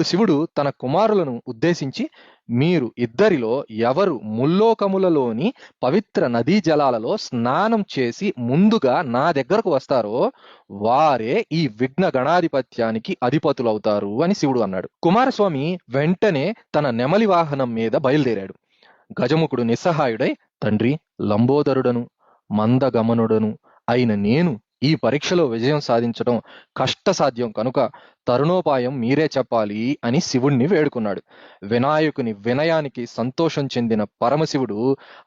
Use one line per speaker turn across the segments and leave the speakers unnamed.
శివుడు తన కుమారులను ఉద్దేశించి, మీరు ఇద్దరిలో ఎవరు ముల్లోకములలోని పవిత్ర నదీ జలాలలో స్నానం చేసి ముందుగా నా దగ్గరకు వస్తారో వారే ఈ విఘ్న గణాధిపత్యానికి అధిపతులవుతారు అని శివుడు అన్నాడు. కుమారస్వామి వెంటనే తన నెమలి వాహనం మీద బయలుదేరాడు. గజముఖుడు నిస్సహాయుడై, తండ్రి, లంబోదరుడను మందగమనుడను అయిన నేను ఈ పరీక్షలో విజయం సాధించడం కష్టసాధ్యం కనుక తరుణోపాయం మీరే చెప్పాలి అని శివుణ్ణి వేడుకున్నాడు. వినాయకుని వినయానికి సంతోషం చెందిన పరమశివుడు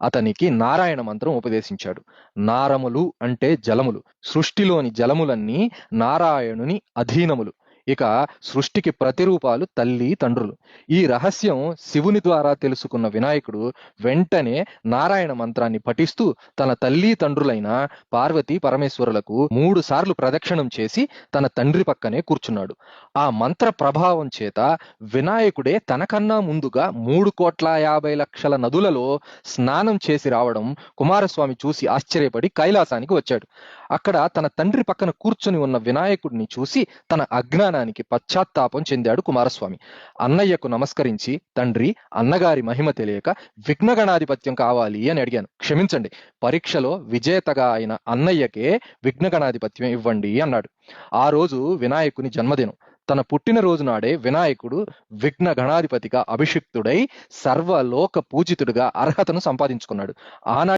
అతనికి నారాయణ మంత్రం ఉపదేశించాడు. నారములు అంటే జలములు. సృష్టిలోని జలములన్నీ నారాయణుని అధీనములు. ఇక సృష్టికి ప్రతిరూపాలు తల్లి తండ్రులు. ఈ రహస్యం శివుని ద్వారా తెలుసుకున్న వినాయకుడు వెంటనే నారాయణ మంత్రాన్ని పఠిస్తూ తన తల్లి తండ్రులైన పార్వతీ పరమేశ్వరులకు 3 సార్లు ప్రదక్షిణం చేసి తన తండ్రి పక్కనే కూర్చున్నాడు. ఆ మంత్ర ప్రభావం చేత వినాయకుడే తనకన్నా ముందుగా 3,50,00,000 నదులలో స్నానం చేసి రావడం కుమారస్వామి చూసి ఆశ్చర్యపడి కైలాసానికి వచ్చాడు. అక్కడ తన తండ్రి పక్కన కూర్చుని ఉన్న వినాయకుడిని చూసి తన అజ్ఞానానికి పశ్చాత్తాపం చెందాడు కుమారస్వామి. అన్నయ్యకు నమస్కరించి, తండ్రి, అన్నగారి మహిమ తెలియక విఘ్నగణాధిపత్యం కావాలి అని అడిగాను. క్షమించండి, పరీక్షలో విజేతగా అయిన అన్నయ్యకే విఘ్నగణాధిపత్యం ఇవ్వండి అన్నాడు. ఆ రోజు వినాయకుని జన్మదినం. తన పుట్టినరోజు నాడే వినాయకుడు విఘ్న గణాధిపతిగా అభిషిక్తుడై సర్వలోక పూజితుడిగా అర్హతను సంపాదించుకున్నాడు. ఆనాటి